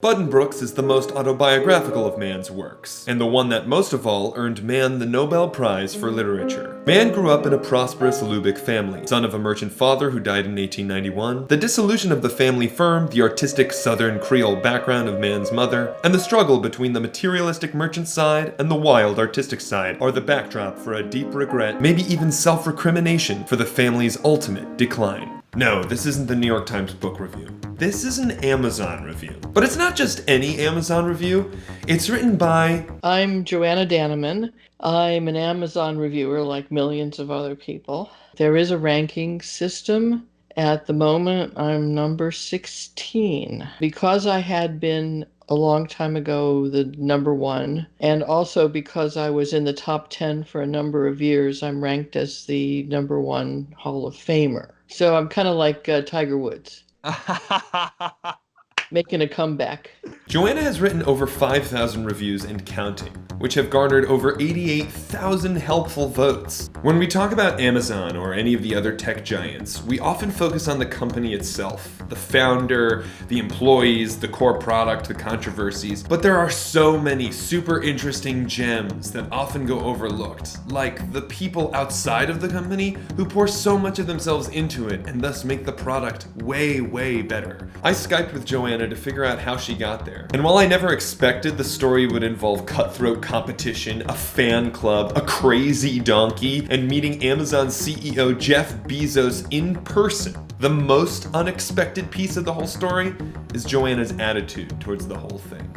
Buddenbrooks is the most autobiographical of Mann's works, and the one that most of all earned Mann the Nobel Prize for Literature. Mann grew up in a prosperous Lubeck family, son of a merchant father who died in 1891, the dissolution of the family firm, the artistic Southern Creole background of Mann's mother, and the struggle between the materialistic merchant side and the wild artistic side are the backdrop for a deep regret, maybe even self-recrimination for the family's ultimate decline. No, this isn't the New York Times book review. This is an Amazon review. But it's not just any Amazon review. It's written by... I'm Joanna Dannemann. I'm an Amazon reviewer like millions of other people. There is a ranking system. At the moment, I'm number 16. Because I had been a long time ago the number one, and also because I was in the top 10 for a number of years, I'm ranked as the number one Hall of Famer. So I'm kind of like Tiger Woods. Making a comeback. Joanna has written over 5,000 reviews and counting, which have garnered over 88,000 helpful votes. When we talk about Amazon or any of the other tech giants, we often focus on the company itself, the founder, the employees, the core product, the controversies, but there are so many super interesting gems that often go overlooked, like the people outside of the company who pour so much of themselves into it and thus make the product way, way better. I Skyped with Joanna to figure out how she got there. And while I never expected the story would involve cutthroat competition, a fan club, a crazy donkey, and meeting Amazon CEO Jeff Bezos in person, the most unexpected piece of the whole story is Joanna's attitude towards the whole thing.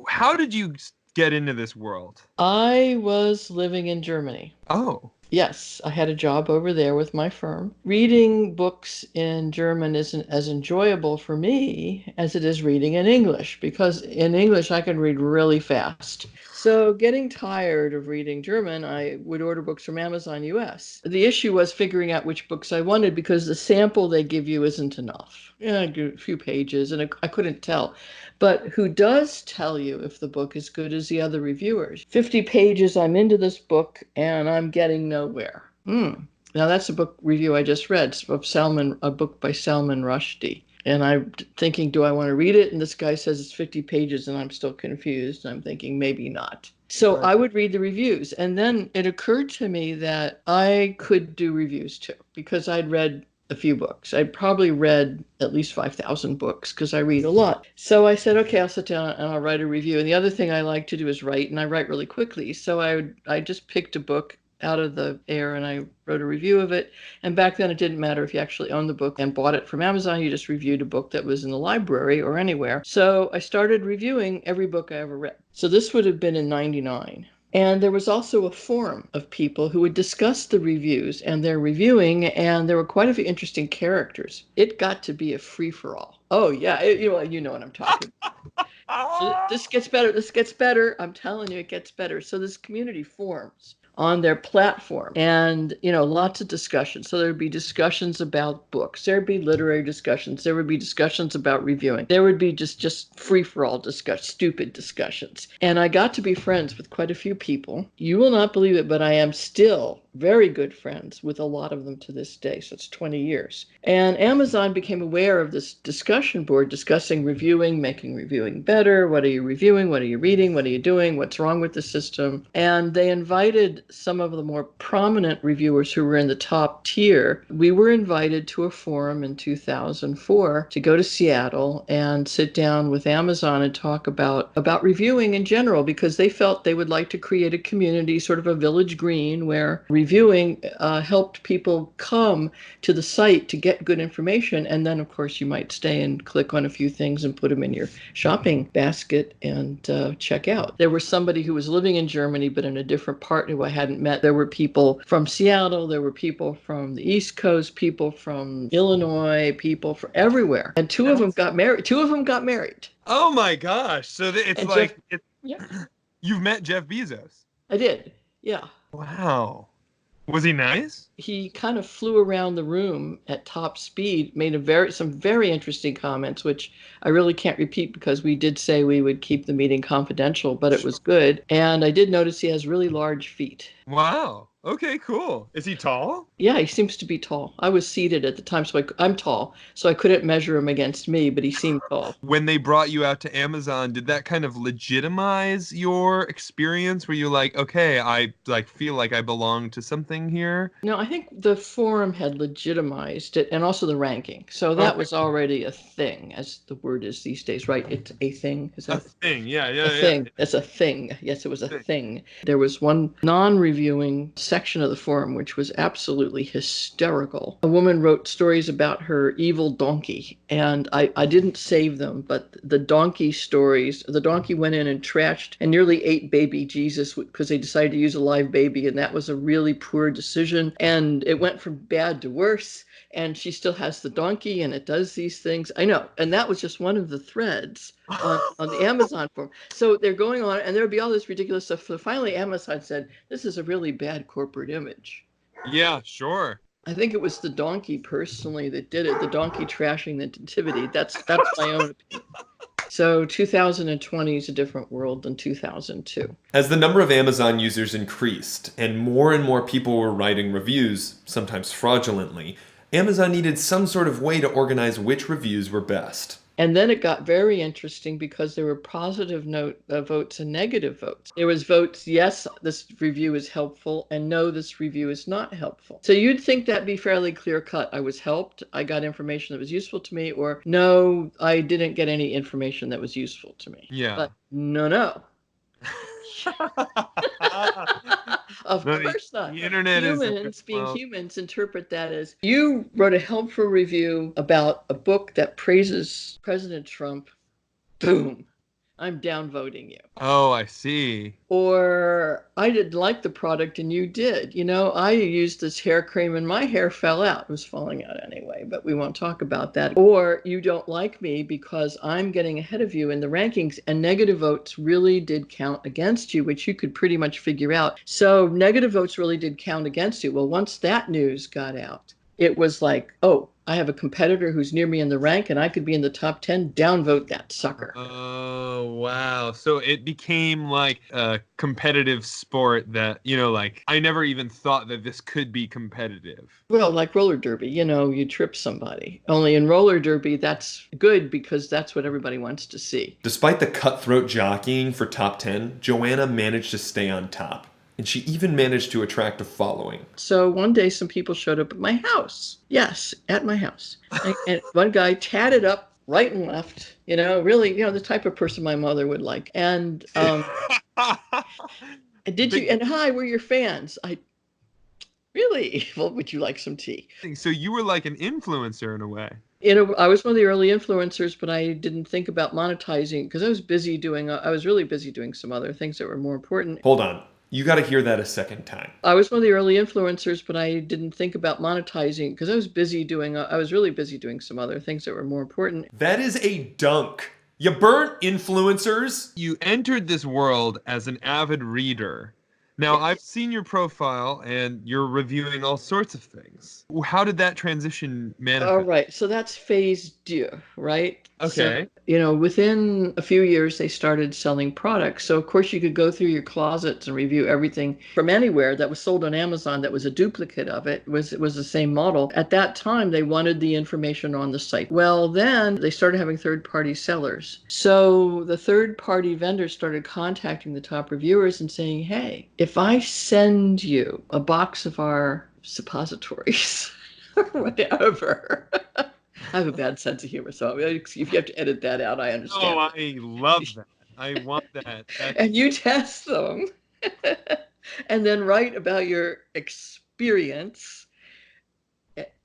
How did you get into this world? I was living in Germany. Oh. Yes, I had a job over there with my firm. Reading books in German isn't as enjoyable for me as it is reading in English, because in English I can read really fast. So getting tired of reading German, I would order books from Amazon US. The issue was figuring out which books I wanted because the sample they give you isn't enough. Yeah, a few pages, and I couldn't tell. But who does tell you if the book is good is the other reviewers. 50 pages, I'm into this book, and I'm getting nowhere. Now that's a book review I just read of a book by 𝚘𝚑 Rushdie. And I'm thinking, do I want to read it? And this guy says it's 50 pages, and I'm still confused. And I'm thinking, maybe not. So I would read the reviews. And then it occurred to me that I could do reviews too, because I'd read a few books. I'd probably read at least 5,000 books because I read a lot. So I said, okay, I'll sit down and I'll write a review. And the other thing I like to do is write, and I write really quickly. So I just picked a book out of the air and I wrote a review of it. And back then it didn't matter if you actually owned the book and bought it from Amazon. You just reviewed a book that was in the library or anywhere. So I started reviewing every book I ever read. So this would have been in 99. And there was also a forum of people who would discuss the reviews and their reviewing, and there were quite a few interesting characters. It got to be a free-for-all. Oh, yeah, you know what I'm talking about. So this gets better, this gets better. I'm telling you, it gets better. So this community forms on their platform, and lots of discussions. So there'd be discussions about books, there'd be literary discussions, there would be discussions about reviewing, there would be just free-for-all discussions, stupid discussions. And I got to be friends with quite a few people. You will not believe it, but I am still very good friends with a lot of them to this day. So it's 20 years. And Amazon became aware of this discussion board discussing reviewing, making reviewing better. What are you reviewing? What are you reading? What are you doing? What's wrong with the system? And they invited some of the more prominent reviewers who were in the top tier. We were invited to a forum in 2004 to go to Seattle and sit down with Amazon and talk about reviewing in general, because they felt they would like to create a community, sort of a village green, where reviewing helped people come to the site to get good information. And then, of course, you might stay and click on a few things and put them in your shopping basket and check out. There was somebody who was living in Germany, but in a different part who I hadn't met. There were people from Seattle. There were people from the East Coast, people from Illinois, people from everywhere. And two of them got married. Oh, my gosh. So it's And like, yeah, you've met Jeff Bezos. I did. Yeah. Wow. Was he nice? He kind of flew around the room at top speed, made some very interesting comments, which I really can't repeat because we did say we would keep the meeting confidential, but it was good. And I did notice he has really large feet. Wow. Okay, cool. Is he tall? Yeah, he seems to be tall. I was seated at the time, so I'm tall, so I couldn't measure him against me, but he seemed tall. When they brought you out to Amazon, did that kind of legitimize your experience? Were you like, okay, I like feel like I belong to something here? No, I think the forum had legitimized it, and also the ranking. So that Okay. was already a thing, as the word is these days, right? It's a thing. Is A that thing, yeah, a yeah, yeah. thing? It's a thing. Yes, it was a Thing. thing. There was one non-reviewing section of the forum which was absolutely hysterical. A woman wrote stories about her evil donkey, and I didn't save them, but the donkey stories, the donkey went in and trashed and nearly ate baby Jesus because they decided to use a live baby, and that was a really poor decision. And it went from bad to worse. And she still has the donkey, and it does these things. I know. And that was just one of the threads on the Amazon forum. So they're going on, and there'd be all this ridiculous stuff. So finally, Amazon said, this is a really bad corporate image. Yeah, sure. I think it was the donkey personally that did it, the donkey trashing the nativity. That's my own opinion. So 2020 is a different world than 2002. As the number of Amazon users increased and more people were writing reviews, sometimes fraudulently, Amazon needed some sort of way to organize which reviews were best. And then it got very interesting because there were positive votes and negative votes. There was votes, yes, this review is helpful, and no, this review is not helpful. So you'd think that'd be fairly clear cut. I was helped, I got information that was useful to me, or no, I didn't get any information that was useful to me. Yeah. But no. Of course not. The internet humans, being humans, interpret that as you wrote a helpful review about a book that praises President Trump. Boom. I'm downvoting you. Oh, I see. Or I didn't like the product and you did. You know, I used this hair cream and my hair fell out. It was falling out anyway, but we won't talk about that. Or you don't like me because I'm getting ahead of you in the rankings, and negative votes really did count against you, which you could pretty much figure out. So negative votes really did count against you. Well, once that news got out, it was like, oh, I have a competitor who's near me in the rank and I could be in the top 10. Downvote that sucker. Oh, wow. So it became like a competitive sport that, you know, like I never even thought that this could be competitive. Well, like roller derby, you know, you trip somebody. Only in roller derby, that's good because that's what everybody wants to see. Despite the cutthroat jockeying for top 10, Joanna managed to stay on top. And she even managed to attract a following. So one day some people showed up at my house. Yes, at my house. And one guy tatted up right and left, you know, really, you know, the type of person my mother would like. And did you, and hi, we're your fans. Really? Well, would you like some tea? So you were like an influencer in a way. You know, I was one of the early influencers, but I didn't think about monetizing because I was really busy doing some other things that were more important. Hold on. You got to hear that a second time. I was one of the early influencers, but I didn't think about monetizing because I was really busy doing some other things that were more important. That is a dunk. You burnt influencers. You entered this world as an avid reader. Now, I've seen your profile and you're reviewing all sorts of things. How did that transition manifest? All right. So that's phase 2, right? Okay. So, you know, within a few years, they started selling products. So, of course, you could go through your closets and review everything from anywhere that was sold on Amazon that was a duplicate of it. It was the same model. At that time, they wanted the information on the site. Well, then they started having third-party sellers. So the third-party vendors started contacting the top reviewers and saying, hey, if I send you a box of our suppositories or whatever, I have a bad sense of humor, so if you have to edit that out, I understand. Oh, I love that. I want that. And you test them and then write about your experience,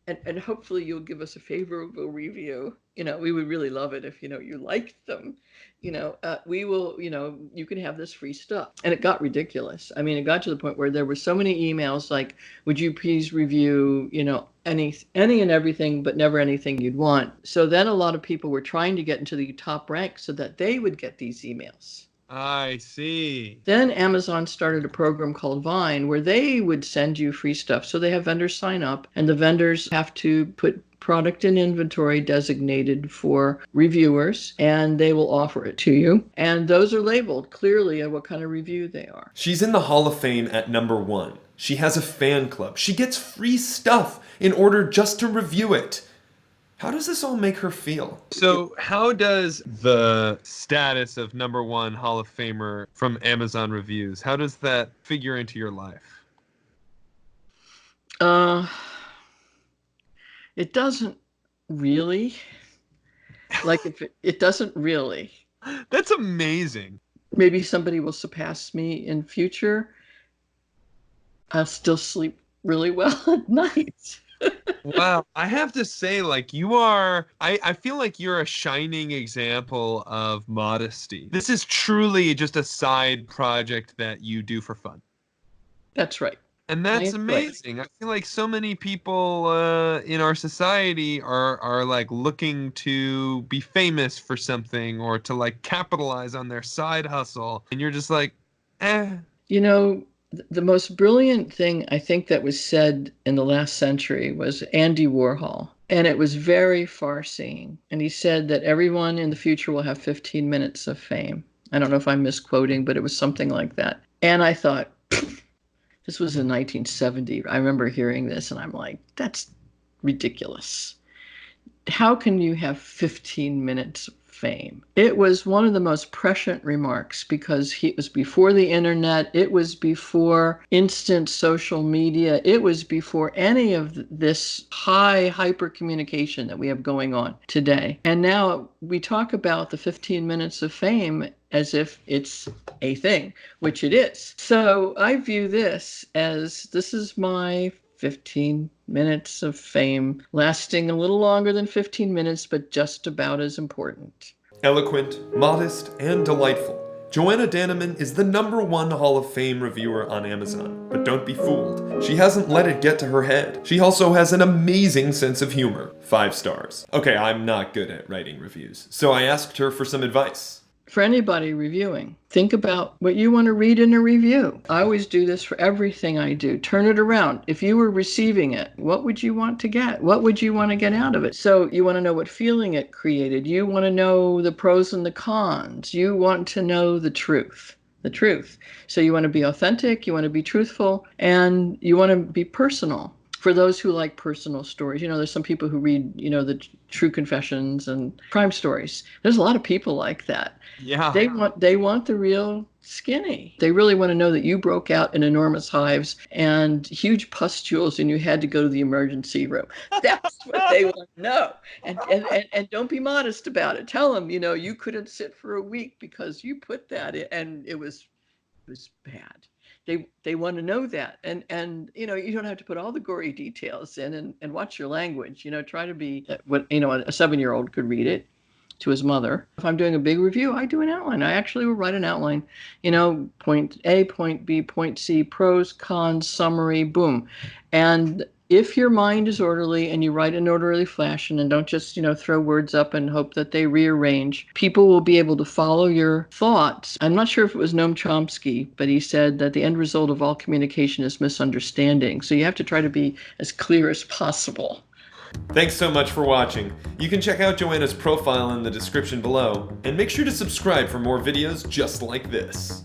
and hopefully you'll give us a favorable review. You know, we would really love it if, you know, you liked them. You know, we will, you know, you can have this free stuff. And it got ridiculous. I mean, it got to the point where there were so many emails like, would you please review, you know, any and everything, but never anything you'd want. So then a lot of people were trying to get into the top rank so that they would get these emails. I see. Then Amazon started a program called Vine where they would send you free stuff. So they have vendors sign up and the vendors have to put product in inventory designated for reviewers, and they will offer it to you. And those are labeled clearly at what kind of review they are. She's in the Hall of Fame at number 1. She has a fan club. She gets free stuff in order just to review it. How does this all make her feel? So how does the status of number 1 Hall of Famer from Amazon reviews, how does that figure into your life? It doesn't really. Like, if it doesn't really. That's amazing. Maybe somebody will surpass me in future. I'll still sleep really well at night. Wow. I have to say, like, you are, I feel like you're a shining example of modesty. This is truly just a side project that you do for fun. That's right. And that's amazing. I feel like so many people in our society are like looking to be famous for something or to like capitalize on their side hustle. And you're just like, eh. You know, the most brilliant thing I think that was said in the last century was Andy Warhol. And it was very far-seeing. And he said that everyone in the future will have 15 minutes of fame. I don't know if I'm misquoting, but it was something like that. And I thought, this was in 1970. I remember hearing this and I'm like, that's ridiculous. How can you have 15 minutes of fame? It was one of the most prescient remarks because it was before the internet. It was before instant social media. It was before any of this high hyper communication that we have going on today. And now we talk about the 15 minutes of fame as if it's a thing, which it is. So I view this is my 15 minutes of fame, lasting a little longer than 15 minutes, but just about as important. Eloquent, modest, and delightful, Joanna Dannemann is the number 1 Hall of Fame reviewer on Amazon. But don't be fooled. She hasn't let it get to her head. She also has an amazing sense of humor. 5 stars. Okay, I'm not good at writing reviews, so I asked her for some advice. For anybody reviewing, think about what you want to read in a review. I always do this for everything I do. Turn it around. If you were receiving it, what would you want to get? What would you want to get out of it? So you want to know what feeling it created. You want to know the pros and the cons. You want to know the truth. The truth. So you want to be authentic, you want to be truthful, and you want to be personal. For those who like personal stories, you know, there's some people who read, you know, the true confessions and crime stories. There's a lot of people like that. Yeah. They want the real skinny. They really want to know that you broke out in enormous hives and huge pustules and you had to go to the emergency room. That's what they want to know. And don't be modest about it. Tell them, you know, you couldn't sit for a week because you put that in and it was bad. They want to know that. And you know, you don't have to put all the gory details in and watch your language. You know, try to be what, you know, a 7-year-old could read it to his mother. If I'm doing a big review, I do an outline. I actually will write an outline, you know, point A, point B, point C, pros, cons, summary, boom. And if your mind is orderly and you write in orderly fashion and don't just, you know, throw words up and hope that they rearrange, people will be able to follow your thoughts. I'm not sure if it was Noam Chomsky, but he said that the end result of all communication is misunderstanding. So you have to try to be as clear as possible. Thanks so much for watching. You can check out Joanna's profile in the description below, and make sure to subscribe for more videos just like this.